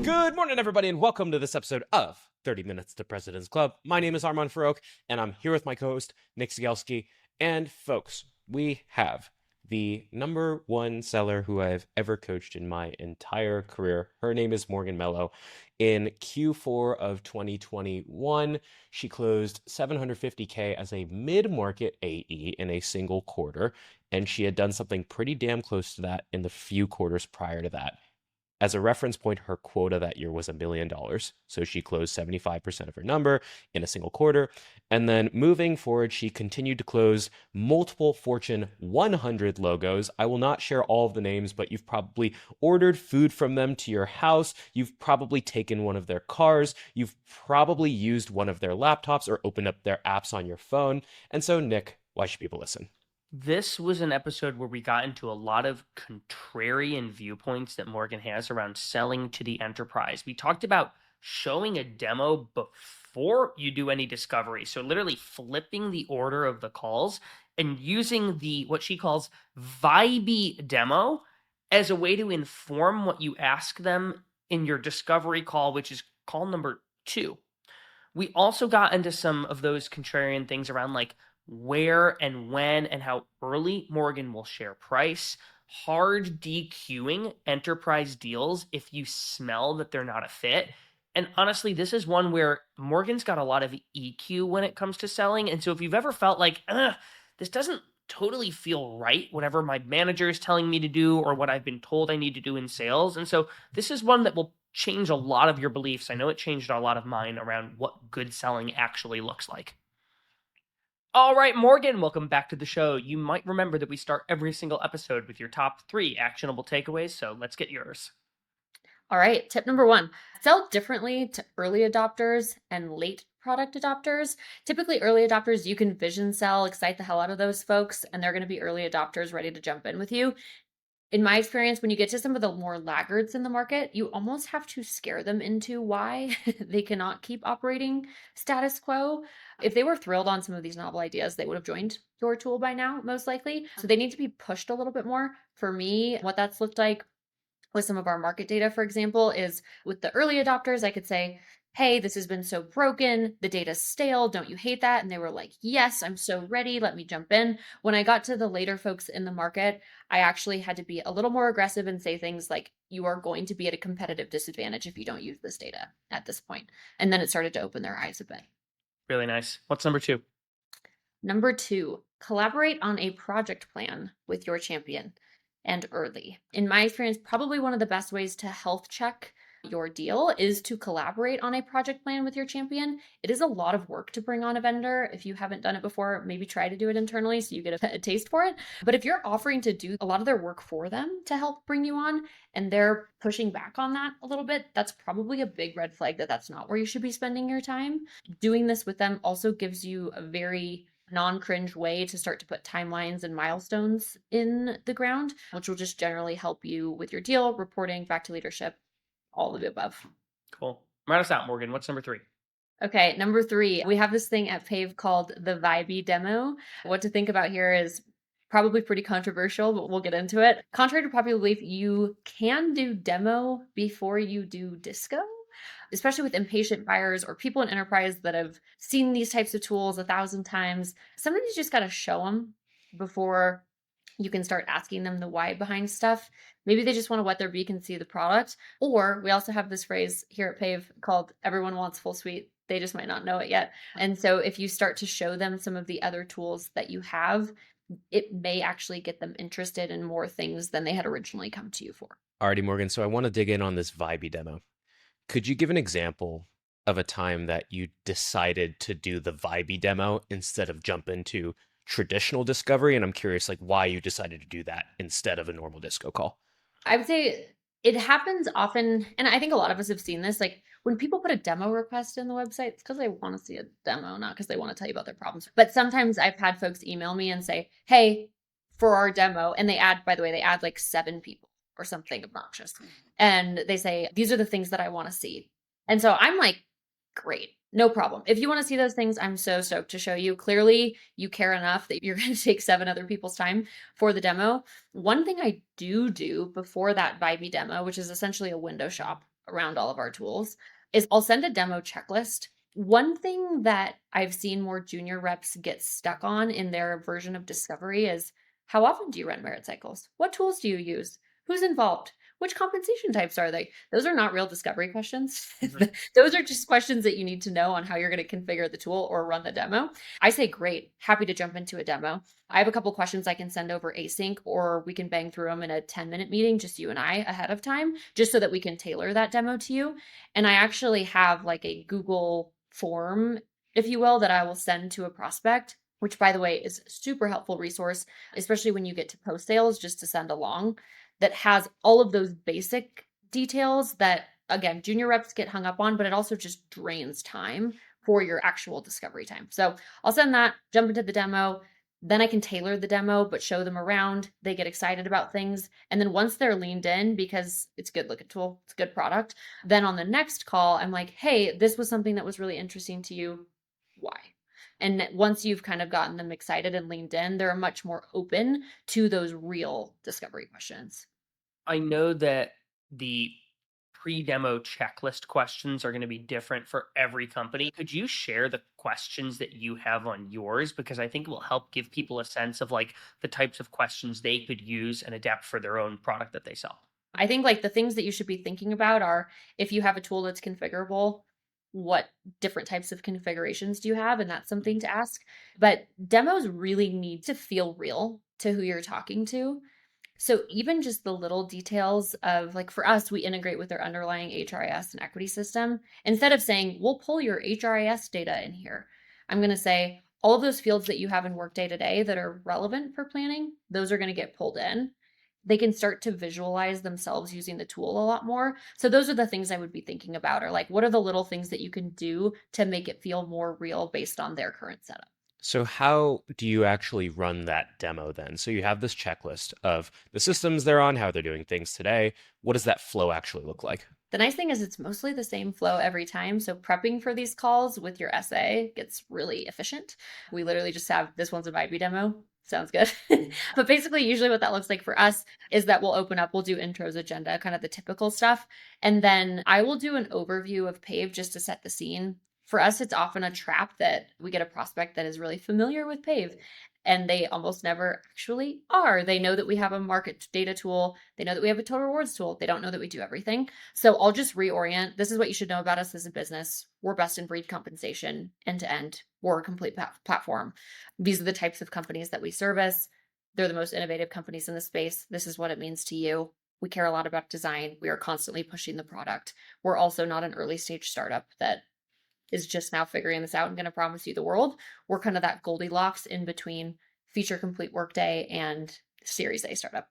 Good morning, everybody, and welcome to this episode of 30 Minutes to President's Club. My name is Armand Farouk, and I'm here with my co-host, Nick Zgelski. And folks, we have the number one seller who I've ever coached in my entire career. Her name is Morgan Melo. In Q4 of 2021, she closed $750K as a mid-market AE in a single quarter, and she had done something pretty damn close to that in the few quarters prior to that. As a reference point, her quota that year was $1 million. So she closed 75% of her number in a single quarter. And then moving forward, she continued to close multiple Fortune 100 logos. I will not share all of the names, but you've probably ordered food from them to your house. You've probably taken one of their cars. You've probably used one of their laptops or opened up their apps on your phone. And so, Nick, why should people listen? This was an episode where we got into a lot of contrarian viewpoints that Morgan has around selling to the enterprise. We talked about showing a demo before you do any discovery. So literally flipping the order of the calls and using the what she calls vibey demo as a way to inform what you ask them in your discovery call, which is call number 2. We also got into some of those contrarian things around like where and when and how early Morgan will share price, hard DQing enterprise deals if you smell that they're not a fit. And honestly, this is one where Morgan's got a lot of EQ when it comes to selling. And so if you've ever felt like, this doesn't totally feel right, whatever my manager is telling me to do or what I've been told I need to do in sales. And so this is one that will change a lot of your beliefs. I know it changed a lot of mine around what good selling actually looks like. All right, Morgan, welcome back to the show. You might remember that we start every single episode with your top 3 actionable takeaways, so let's get yours. All right, tip number 1, sell differently to early adopters and late product adopters. Typically, early adopters, you can vision sell, excite the hell out of those folks, and they're going to be early adopters ready to jump in with you. In my experience, when you get to some of the more laggards in the market, you almost have to scare them into why they cannot keep operating status quo. If they were thrilled on some of these novel ideas, they would have joined your tool by now, most likely. So they need to be pushed a little bit more. For me, what that's looked like with some of our market data, for example, is with the early adopters, I could say, hey, this has been so broken. The data's stale. Don't you hate that? And they were like, yes, I'm so ready. Let me jump in. When I got to the later folks in the market, I actually had to be a little more aggressive and say things like, you are going to be at a competitive disadvantage if you don't use this data at this point. And then it started to open their eyes a bit. Really nice. What's number 2? Number 2, collaborate on a project plan with your champion and early. In my experience, probably one of the best ways to health check your deal is to collaborate on a project plan with your champion. It is a lot of work to bring on a vendor. If you haven't done it before, maybe try to do it internally so you get a taste for it. But if you're offering to do a lot of their work for them to help bring you on and they're pushing back on that a little bit, that's probably a big red flag that that's not where you should be spending your time. Doing this with them also gives you a very non-cringe way to start to put timelines and milestones in the ground, which will just generally help you with your deal, reporting back to leadership, all of the above. Cool. Round us out, Morgan. What's number 3? Okay, number 3, we have this thing at Pave called the vibey demo. What to think about here is probably pretty controversial, but we'll get into it. Contrary to popular belief, you can do demo before you do disco, especially with impatient buyers or people in enterprise that have seen these types of tools 1,000 times. Sometimes you just got to show them before you can start asking them the why behind stuff. Maybe they just want to wet their beak and see the product. Or we also have this phrase here at Pave called everyone wants full suite. They just might not know it yet. And so if you start to show them some of the other tools that you have, it may actually get them interested in more things than they had originally come to you for. Alrighty, Morgan. So I want to dig in on this vibey demo. Could you give an example of a time that you decided to do the vibey demo instead of jump into traditional discovery? And I'm curious, like, why you decided to do that instead of a normal disco call. I would say it happens often, and I think a lot of us have seen this, like when people put a demo request in the website, it's because they want to see a demo, not because they want to tell you about their problems. But sometimes I've had folks email me and say, hey, for our demo, and they add, by the way, they add like 7 people or something obnoxious. And they say, these are the things that I want to see. And so I'm like, great, no problem. If you want to see those things, I'm so stoked to show you. Clearly, you care enough that you're going to take 7 other people's time for the demo. One thing I do before that vibey demo, which is essentially a window shop, around all of our tools is I'll send a demo checklist. One thing that I've seen more junior reps get stuck on in their version of discovery is how often do you run merit cycles? What tools do you use? Who's involved? Which compensation types are they? Those are not real discovery questions. Mhm. Those are just questions that you need to know on how you're going to configure the tool or run the demo. I say, great, happy to jump into a demo. I have a couple questions I can send over async, or we can bang through them in a 10-minute meeting, just you and I ahead of time, just so that we can tailor that demo to you. And I actually have like a Google form, if you will, that I will send to a prospect, which by the way is a super helpful resource, especially when you get to post sales, just to send along, that has all of those basic details that, again, junior reps get hung up on, but it also just drains time for your actual discovery time. So I'll send that, jump into the demo. Then I can tailor the demo, but show them around. They get excited about things. And then once they're leaned in, because it's a good looking tool, it's a good product, then on the next call, I'm like, hey, this was something that was really interesting to you. Why? And once you've kind of gotten them excited and leaned in, they're much more open to those real discovery questions. I know that the pre-demo checklist questions are going to be different for every company. Could you share the questions that you have on yours? Because I think it will help give people a sense of like the types of questions they could use and adapt for their own product that they sell. I think like the things that you should be thinking about are, if you have a tool that's configurable, what different types of configurations do you have? And that's something to ask. But demos really need to feel real to who you're talking to. So even just the little details of, like, for us, we integrate with their underlying HRIS and equity system. Instead of saying, we'll pull your HRIS data in here, I'm going to say all of those fields that you have in Workday today that are relevant for planning, those are going to get pulled in. They can start to visualize themselves using the tool a lot more. So those are the things I would be thinking about, are like, what are the little things that you can do to make it feel more real based on their current setup? So how do you actually run that demo then? So you have this checklist of the systems they're on, how they're doing things today. What does that flow actually look like? The nice thing is it's mostly the same flow every time. So prepping for these calls with your essay gets really efficient. We literally just have, this one's a vibey demo. Sounds good. But basically, usually what that looks like for us is that we'll open up, we'll do intros, agenda, kind of the typical stuff. And then I will do an overview of PAVE just to set the scene. For us, it's often a trap that we get a prospect that is really familiar with PAVE, and they almost never actually are. They know that we have a market data tool. They know that we have a total rewards tool. They don't know that we do everything. So I'll just reorient. This is what you should know about us as a business. We're best in breed compensation, end to end. We're a complete platform. These are the types of companies that we service. They're the most innovative companies in the space. This is what it means to you. We care a lot about design. We are constantly pushing the product. We're also not an early stage startup that is just now figuring this out and going to promise you the world. We're kind of that Goldilocks in between feature complete Workday and Series A startup.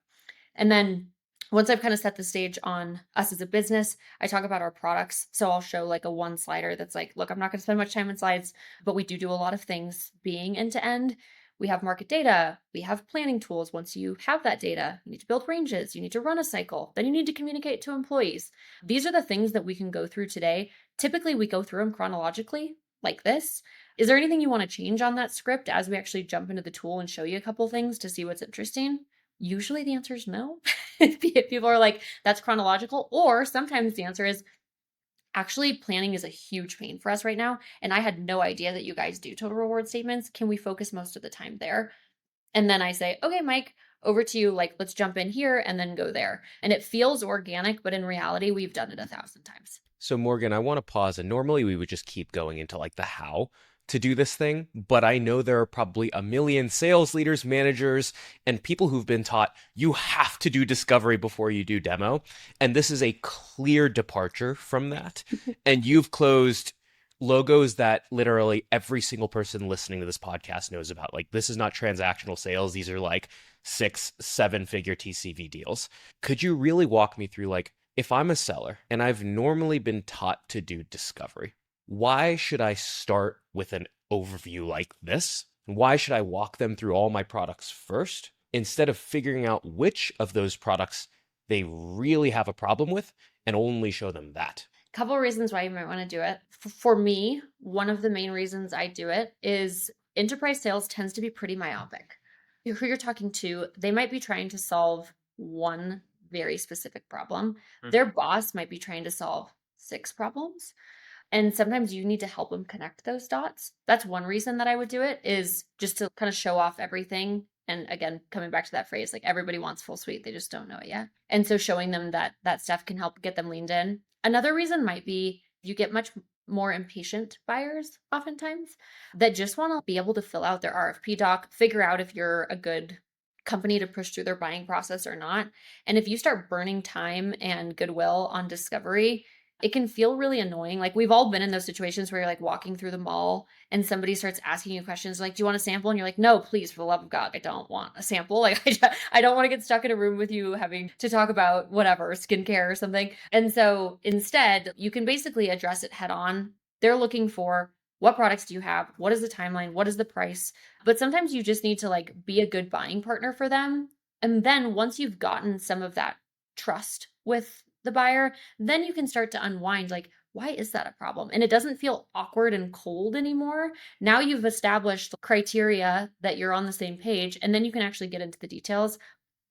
And then once I've kind of set the stage on us as a business, I talk about our products. So I'll show like a one slider that's like, look, I'm not going to spend much time in slides, but we do a lot of things being end to end. We have market data. We have planning tools. Once you have that data, you need to build ranges. You need to run a cycle. Then you need to communicate to employees. These are the things that we can go through today. Typically, we go through them chronologically like this. Is there anything you want to change on that script as we actually jump into the tool and show you a couple things to see what's interesting? Usually the answer is no. People are like, that's chronological. Or sometimes the answer is, actually, planning is a huge pain for us right now. And I had no idea that you guys do total reward statements. Can we focus most of the time there? And then I say, okay, Mike, over to you. Like, let's jump in here and then go there. And it feels organic, but in reality, we've done it 1,000 times. So Morgan, I want to pause, and normally we would just keep going into like the how to do this thing, but I know there are probably a million sales leaders, managers, and people who've been taught you have to do discovery before you do demo. And this is a clear departure from that. And you've closed logos that literally every single person listening to this podcast knows about. Like, this is not transactional sales. These are like 6-7 figure TCV deals. Could you really walk me through, like, if I'm a seller and I've normally been taught to do discovery, why should I start with an overview like this? Why should I walk them through all my products first instead of figuring out which of those products they really have a problem with and only show them that? Couple of reasons why you might want to do it. For me, one of the main reasons I do it is enterprise sales tends to be pretty myopic. Who you're talking to, they might be trying to solve one very specific problem. Mhm. Their boss might be trying to solve 6 problems. And sometimes you need to help them connect those dots. That's one reason that I would do it, is just to kind of show off everything. And again, coming back to that phrase, like everybody wants full suite, they just don't know it yet. And so showing them that stuff can help get them leaned in. Another reason might be you get much more impatient buyers oftentimes that just want to be able to fill out their RFP doc, figure out if you're a good company to push through their buying process or not. And if you start burning time and goodwill on discovery, it can feel really annoying. Like, we've all been in those situations where you're like walking through the mall and somebody starts asking you questions like, do you want a sample? And you're like, no, please, for the love of God, I don't want a sample. Like, I don't want to get stuck in a room with you having to talk about whatever, skincare or something. And so instead, you can basically address it head on. They're looking for, what products do you have? What is the timeline? What is the price? But sometimes you just need to like be a good buying partner for them. And then once you've gotten some of that trust with the buyer, then you can start to unwind like, why is that a problem? And it doesn't feel awkward and cold anymore. Now you've established criteria that you're on the same page, and then you can actually get into the details.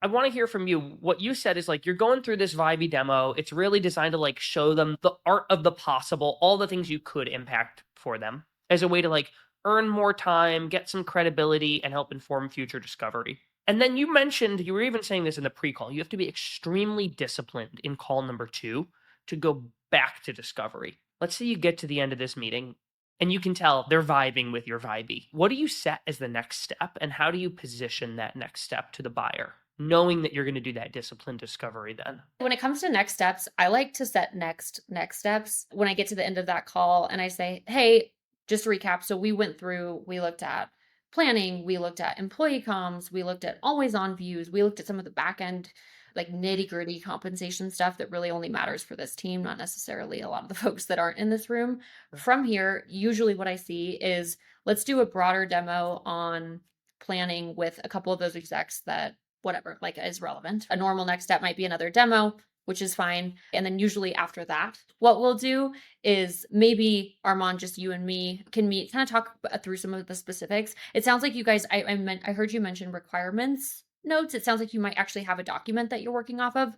I want to hear from you. What you said is like, you're going through this vibey demo. It's really designed to like show them the art of the possible, all the things you could impact for them as a way to like earn more time, get some credibility, and help inform future discovery. And then you mentioned, you were even saying this in the pre-call, you have to be extremely disciplined in call number 2 to go back to discovery. Let's say you get to the end of this meeting and you can tell they're vibing with your vibey. What do you set as the next step, and how do you position that next step to the buyer, knowing that you're going to do that disciplined discovery then? When it comes to next steps, I like to set next steps when I get to the end of that call and I say, hey, just to recap. So we looked at planning, we looked at employee comms, we looked at always on views, we looked at some of the back end, like nitty gritty compensation stuff that really only matters for this team, not necessarily a lot of the folks that aren't in this room. From here, usually what I see is, let's do a broader demo on planning with a couple of those execs that whatever, like, is relevant. A normal next step might be another demo, which is fine. And then usually after that, what we'll do is maybe Armand, just you and me can meet, kind of talk through some of the specifics. It sounds like you guys, I heard you mention requirements notes. It sounds like you might actually have a document that you're working off of.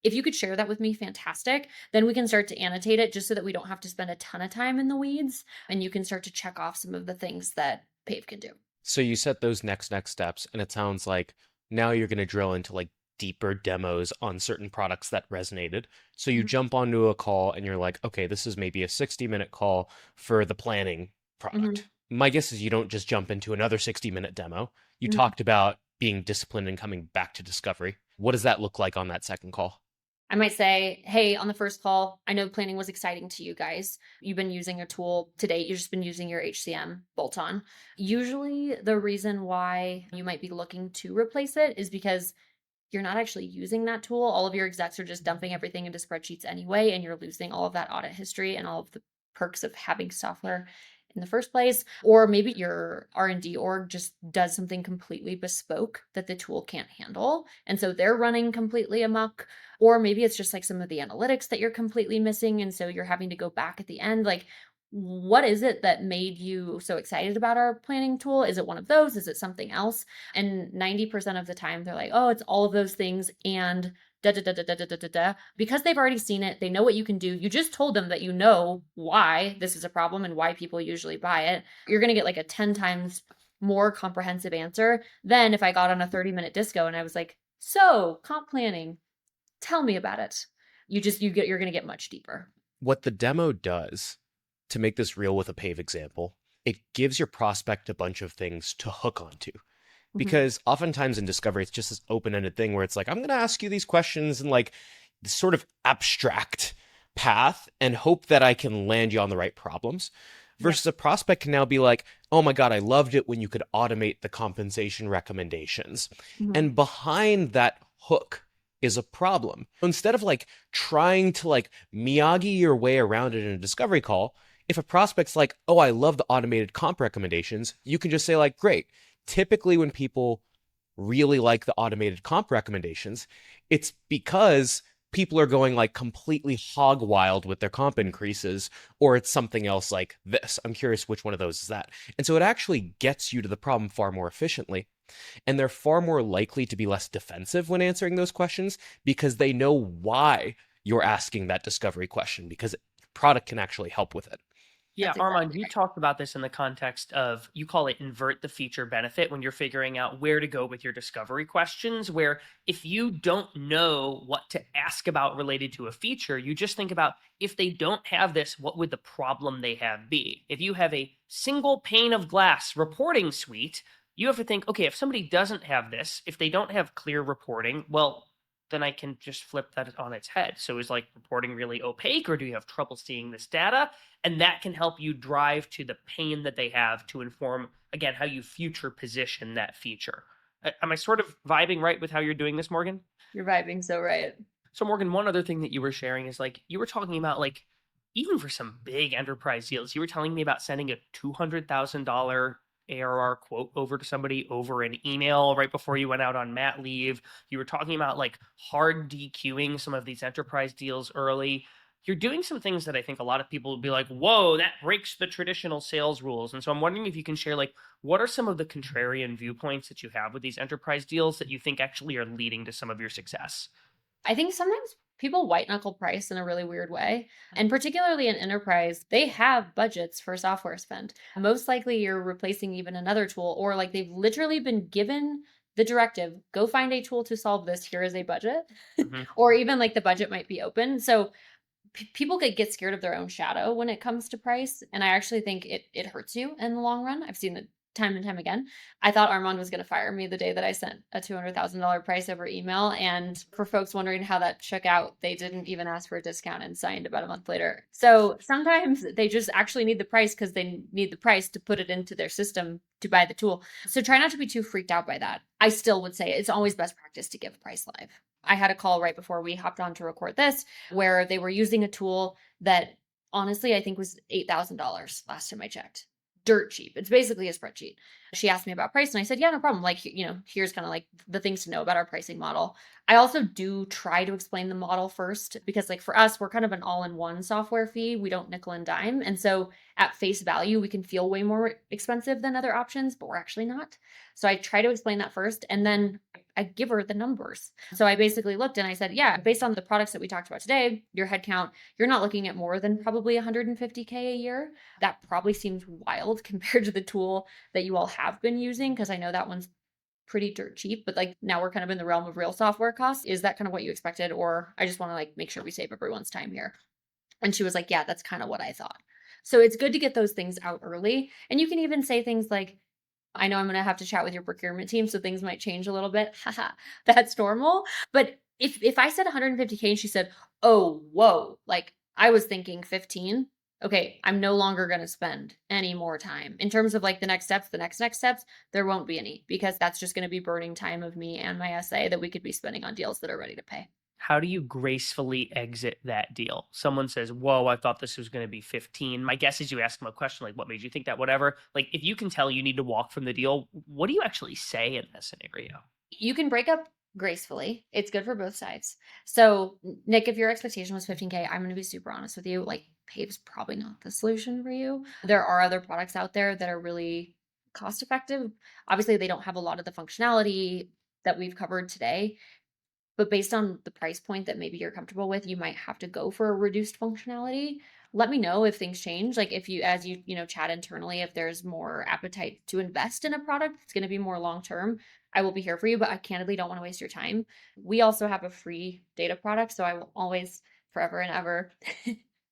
If you could share that with me, fantastic. Then we can start to annotate it just so that we don't have to spend a ton of time in the weeds, and you can start to check off some of the things that PAVE can do. So you set those next steps, and it sounds like now you're going to drill into like deeper demos on certain products that resonated. So you jump onto a call and you're like, okay, this is maybe a 60-minute call for the planning product. My guess is you don't just jump into another 60-minute demo. You talked about being disciplined and coming back to discovery. What does that look like on that second call? I might say, hey, on the first call, I know planning was exciting to you guys. You've been using a tool to date. You've just been using your HCM bolt-on. Usually the reason why you might be looking to replace it is because you're not actually using that tool. All of your execs are just dumping everything into spreadsheets anyway, and you're losing all of that audit history and all of the perks of having software in the first place. Or maybe your R&D org just does something completely bespoke that the tool can't handle, and so they're running completely amok. Or maybe it's just like some of the analytics that you're completely missing, and so you're having to go back at the end. Like, what is it that made you so excited about our planning tool? Is it one of those? Is it something else? And 90% of the time they're like, oh, it's all of those things and da da da da da da da da da. Because they've already seen it, they know what you can do. You just told them that you know why this is a problem and why people usually buy it. You're going to get like a 10 times more comprehensive answer than if I got on a 30-minute disco and I was like, so comp planning, tell me about it. You're going to get much deeper. What the demo does, to make this real with a PAVE example, it gives your prospect a bunch of things to hook onto. Because oftentimes in discovery, it's just this open-ended thing where it's like, I'm going to ask you these questions in like this sort of abstract path and hope that I can land you on the right problems. Versus a prospect can now be like, oh my God, I loved it when you could automate the compensation recommendations. And behind that hook is a problem. Instead of like trying to like Miyagi your way around it in a discovery call, if a prospect's like, oh, I love the automated comp recommendations, you can just say like, great. Typically when people really like the automated comp recommendations, it's because people are going like completely hog wild with their comp increases, or it's something else like this. I'm curious which one of those is that. And so it actually gets you to the problem far more efficiently. And they're far more likely to be less defensive when answering those questions because they know why you're asking that discovery question, because product can actually help with it. Yeah, That's Armand, exactly you right. talked about this in the context of, you call it invert the feature benefit when you're figuring out where to go with your discovery questions, where if you don't know what to ask about related to a feature, you just think about, if they don't have this, what would the problem they have be? If you have a single pane of glass reporting suite, you have to think, okay, if somebody doesn't have this, if they don't have clear reporting, well, then I can just flip that on its head. So is like reporting really opaque, or do you have trouble seeing this data? And that can help you drive to the pain that they have to inform, again, how you future position that feature. Am I sort of vibing right with how you're doing this, Morgan? You're vibing so right. So, Morgan, one other thing that you were sharing is, like, you were talking about, like, even for some big enterprise deals, you were telling me about sending a $200,000 ARR quote over to somebody over an email right before you went out on mat leave. You were talking about, like, hard DQing some of these enterprise deals early. You're doing some things that I think a lot of people would be like, whoa, that breaks the traditional sales rules. And so I'm wondering if you can share, like, what are some of the contrarian viewpoints that you have with these enterprise deals that you think actually are leading to some of your success? I think sometimes people white knuckle price in a really weird way. And particularly in enterprise, they have budgets for software spend. Most likely you're replacing even another tool, or like they've literally been given the directive, go find a tool to solve this. Here is a budget. Mhm. Or even like the budget might be open. So people get scared of their own shadow when it comes to price. And I actually think it hurts you in the long run. I've seen it time and time again. I thought Armand was going to fire me the day that I sent a $200,000 price over email. And for folks wondering how that shook out, they didn't even ask for a discount and signed about a month later. So sometimes they just actually need the price because they need the price to put it into their system to buy the tool. So try not to be too freaked out by that. I still would say it's always best practice to give price live. I had a call right before we hopped on to record this where they were using a tool that honestly I think was $8,000 last time I checked. Dirt cheap. It's basically a spreadsheet. She asked me about price and I said, yeah, no problem. Like, here's kind of like the things to know about our pricing model. I also do try to explain the model first because, like, for us, we're kind of an all-in-one software fee. We don't nickel and dime. And so at face value, we can feel way more expensive than other options, but we're actually not. So I try to explain that first. And then I give her the numbers. So I basically looked and I said, yeah, based on the products that we talked about today, your headcount, you're not looking at more than probably 150K a year. That probably seems wild compared to the tool that you all have been using, because I know that one's pretty dirt cheap, but like now we're kind of in the realm of real software costs. Is that kind of what you expected? Or I just want to like make sure we save everyone's time here. And she was like, yeah, that's kind of what I thought. So it's good to get those things out early. And you can even say things like, I know I'm going to have to chat with your procurement team, so things might change a little bit. Haha, that's normal. But if I said 150K and she said, "Oh, whoa, like I was thinking 15." Okay, I'm no longer going to spend any more time. In terms of like the next steps, next steps, there won't be any, because that's just going to be burning time of me and my SA that we could be spending on deals that are ready to pay. How do you gracefully exit that deal? Someone says, whoa, I thought this was going to be 15. My guess is you ask them a question like, what made you think that? Whatever. Like, if you can tell you need to walk from the deal, what do you actually say in that scenario? You can break up gracefully. It's good for both sides. So, Nick, if your expectation was 15K, I'm going to be super honest with you. Like, Pave's probably not the solution for you. There are other products out there that are really cost effective. Obviously, they don't have a lot of the functionality that we've covered today. But based on the price point that maybe you're comfortable with, you might have to go for a reduced functionality. Let me know if things change. Like if you, as you chat internally, if there's more appetite to invest in a product, it's going to be more long term. I will be here for you, but I candidly don't want to waste your time. We also have a free data product, so I will always, forever and ever,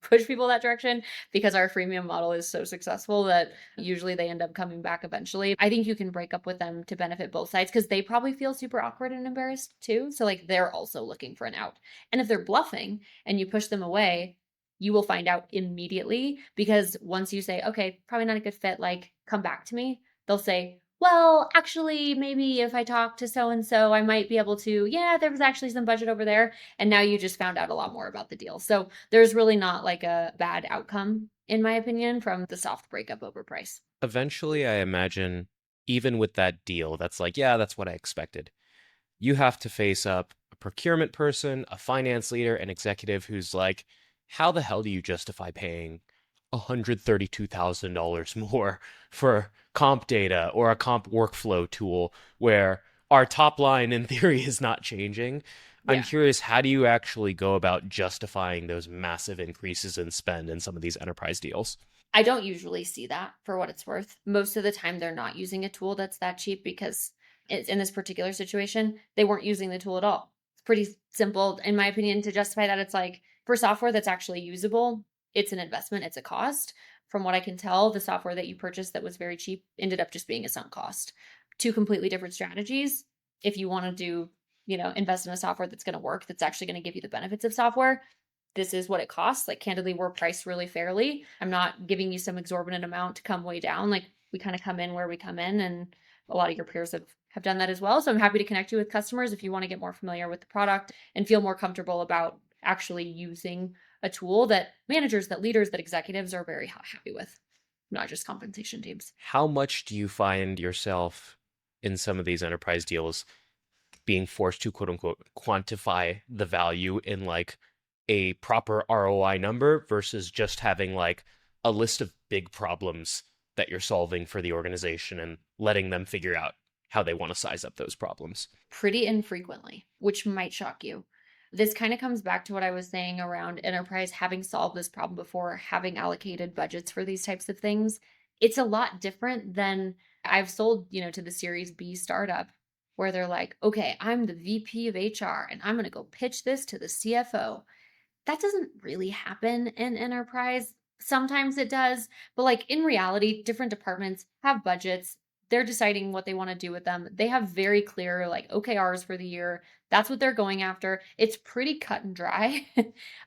push people that direction because our freemium model is so successful that usually they end up coming back eventually. I think you can break up with them to benefit both sides because they probably feel super awkward and embarrassed too. So like they're also looking for an out. And if they're bluffing and you push them away, you will find out immediately, because once you say, okay, probably not a good fit, like come back to me, they'll say, well, actually, maybe if I talk to so and so, I might be able to. Yeah, there was actually some budget over there. And now you just found out a lot more about the deal. So there's really not like a bad outcome, in my opinion, from the soft breakup over price. Eventually, I imagine, even with that deal, that's like, yeah, that's what I expected. You have to face up a procurement person, a finance leader, an executive who's like, how the hell do you justify paying $132,000 more for comp data or a comp workflow tool where our top line in theory is not changing. I'm Yeah. curious, how do you actually go about justifying those massive increases in spend in some of these enterprise deals? I don't usually see that for what it's worth. Most of the time, they're not using a tool that's that cheap because it's in this particular situation, they weren't using the tool at all. It's pretty simple, in my opinion, to justify that. It's like for software that's actually usable, it's an investment, it's a cost. From what I can tell, the software that you purchased that was very cheap ended up just being a sunk cost. Two completely different strategies. If you want to do, invest in a software that's going to work, that's actually going to give you the benefits of software, this is what it costs. Like, candidly, we're priced really fairly. I'm not giving you some exorbitant amount to come way down. Like, we kind of come in where we come in, and a lot of your peers have done that as well. So I'm happy to connect you with customers if you want to get more familiar with the product and feel more comfortable about actually using a tool that managers, that leaders, that executives are very happy with, not just compensation teams. How much do you find yourself in some of these enterprise deals being forced to quote unquote quantify the value in like a proper ROI number versus just having like a list of big problems that you're solving for the organization and letting them figure out how they want to size up those problems? Pretty infrequently, which might shock you. This kind of comes back to what I was saying around enterprise having solved this problem before, having allocated budgets for these types of things. It's a lot different than I've sold, to the Series B startup where they're like, okay, I'm the VP of HR and I'm going to go pitch this to the CFO. That doesn't really happen in enterprise. Sometimes it does, but like in reality, different departments have budgets. They're deciding what they want to do with them. They have very clear like OKRs for the year. That's what they're going after. It's pretty cut and dry.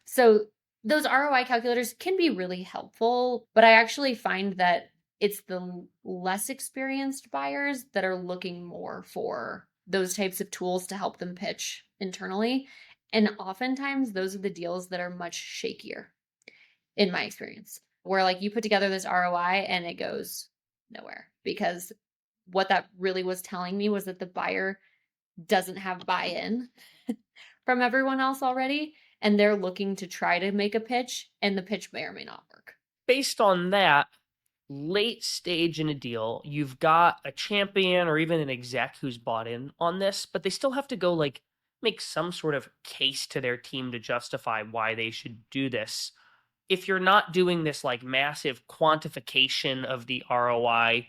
So those ROI calculators can be really helpful, but I actually find that it's the less experienced buyers that are looking more for those types of tools to help them pitch internally. And oftentimes those are the deals that are much shakier in my experience, where like you put together this ROI and it goes nowhere because what that really was telling me was that the buyer doesn't have buy-in from everyone else already. And they're looking to try to make a pitch, and the pitch may or may not work. Based on that, late stage in a deal, you've got a champion or even an exec who's bought in on this, but they still have to go like make some sort of case to their team to justify why they should do this. If you're not doing this like massive quantification of the ROI,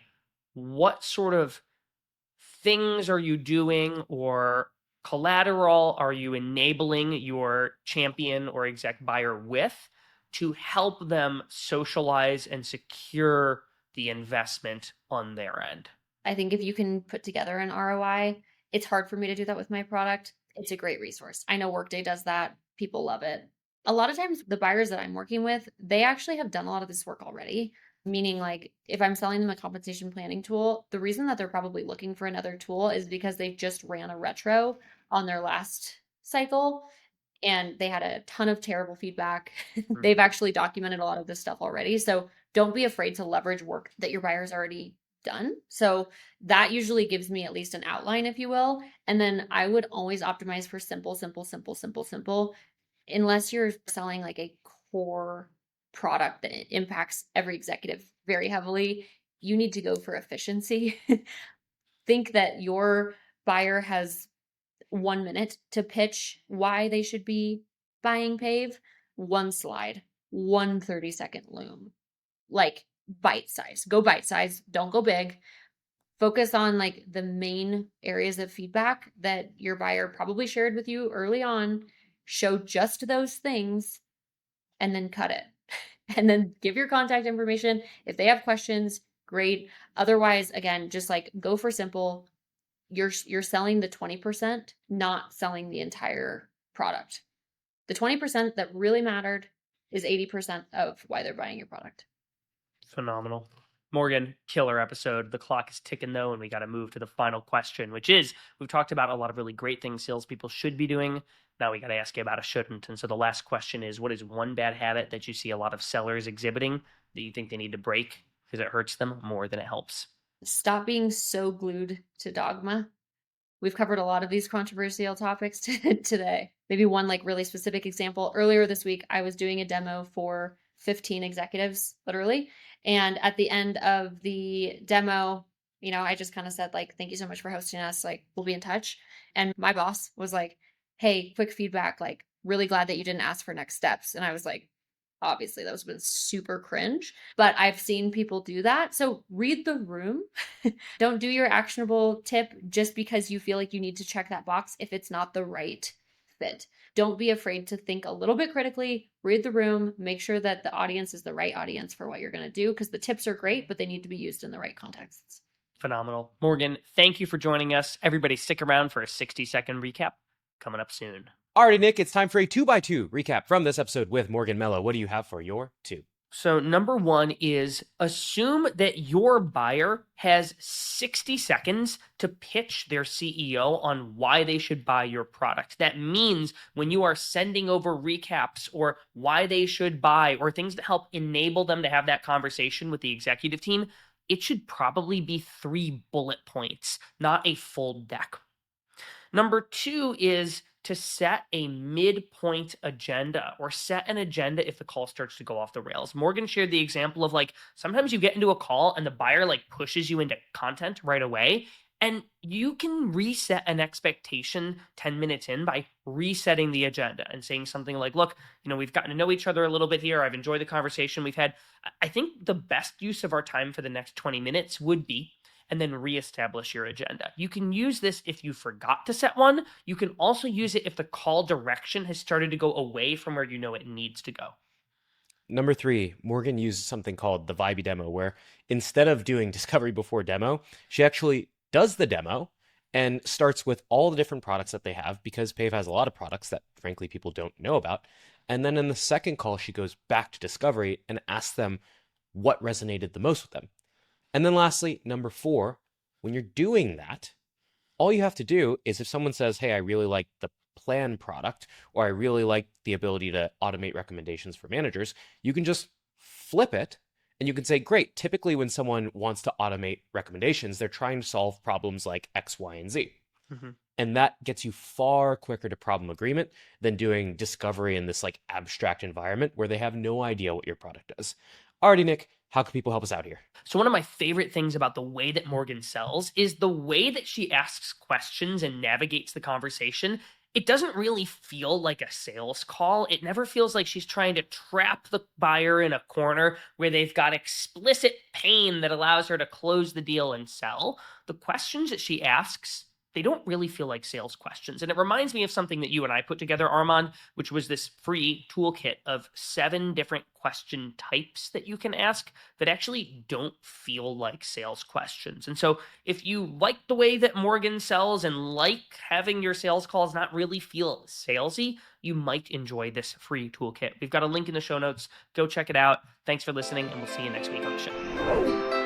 what sort of things are you doing or collateral are you enabling your champion or exec buyer with to help them socialize and secure the investment on their end? I think if you can put together an ROI, it's hard for me to do that with my product. It's a great resource. I know Workday does that. People love it. A lot of times, the buyers that I'm working with, they actually have done a lot of this work already. Meaning, like, if I'm selling them a compensation planning tool, the reason that they're probably looking for another tool is because they just ran a retro on their last cycle and they had a ton of terrible feedback. They've actually documented a lot of this stuff already. So don't be afraid to leverage work that your buyer's already done. So that usually gives me at least an outline, if you will. And then I would always optimize for simple, simple, simple, simple, simple. Unless you're selling like a core product that impacts every executive very heavily, you need to go for efficiency. Think that your buyer has 1 minute to pitch why they should be buying Pave, one slide, one 30-second loom. Like bite size. Go bite size, don't go big. Focus on like the main areas of feedback that your buyer probably shared with you early on. Show just those things and then cut it. And then give your contact information. If they have questions, great. Otherwise, again, just like go for simple. You're selling the 20%, not selling the entire product. The 20% that really mattered is 80% of why they're buying your product. Phenomenal. Morgan, killer episode. The clock is ticking though, and we got to move to the final question, which is we've talked about a lot of really great things salespeople should be doing. Now we got to ask you about a shouldn't. And so the last question is, what is one bad habit that you see a lot of sellers exhibiting that you think they need to break because it hurts them more than it helps? Stop being so glued to dogma. We've covered a lot of these controversial topics today. Maybe one like really specific example. Earlier this week, I was doing a demo for 15 executives, literally. And at the end of the demo, I just kind of said, like, thank you so much for hosting us. Like, we'll be in touch. And my boss was like, hey, quick feedback. Like, really glad that you didn't ask for next steps. And I was like, obviously, that was been super cringe, but I've seen people do that. So read the room. Don't do your actionable tip just because you feel like you need to check that box if it's not the right fit. Don't be afraid to think a little bit critically, read the room, make sure that the audience is the right audience for what you're going to do, because the tips are great, but they need to be used in the right contexts. Phenomenal. Morgan, thank you for joining us. Everybody stick around for a 60-second recap coming up soon. Alrighty, Nick, it's time for a 2x2 recap from this episode with Morgan Melo. What do you have for your 2? So number 1 is assume that your buyer has 60 seconds to pitch their CEO on why they should buy your product. That means when you are sending over recaps or why they should buy or things that help enable them to have that conversation with the executive team, it should probably be 3 bullet points, not a full deck. Number 2 is to set a midpoint agenda or set an agenda if the call starts to go off the rails. Morgan shared the example of like, sometimes you get into a call and the buyer like pushes you into content right away. And you can reset an expectation 10 minutes in by resetting the agenda and saying something like, look, we've gotten to know each other a little bit here. I've enjoyed the conversation we've had. I think the best use of our time for the next 20 minutes would be, and then reestablish your agenda. You can use this if you forgot to set one. You can also use it if the call direction has started to go away from where you know it needs to go. Number 3, Morgan used something called the vibey demo, where instead of doing discovery before demo, she actually does the demo and starts with all the different products that they have, because Pave has a lot of products that, frankly, people don't know about. And then in the second call, she goes back to discovery and asks them what resonated the most with them. And then lastly, number 4, when you're doing that, all you have to do is if someone says, hey, I really like the plan product, or I really like the ability to automate recommendations for managers, you can just flip it and you can say, great, typically when someone wants to automate recommendations, they're trying to solve problems like X, Y, and Z. Mm-hmm. And that gets you far quicker to problem agreement than doing discovery in this like abstract environment where they have no idea what your product does. Alrighty, Nick, how can people help us out here? So one of my favorite things about the way that Morgan sells is the way that she asks questions and navigates the conversation. It doesn't really feel like a sales call. It never feels like she's trying to trap the buyer in a corner where they've got explicit pain that allows her to close the deal and sell. The questions that she asks, they don't really feel like sales questions. And it reminds me of something that you and I put together, Armand, which was this free toolkit of 7 different question types that you can ask that actually don't feel like sales questions. And so if you like the way that Morgan sells and like having your sales calls not really feel salesy, you might enjoy this free toolkit. We've got a link in the show notes. Go check it out. Thanks for listening, and we'll see you next week on the show.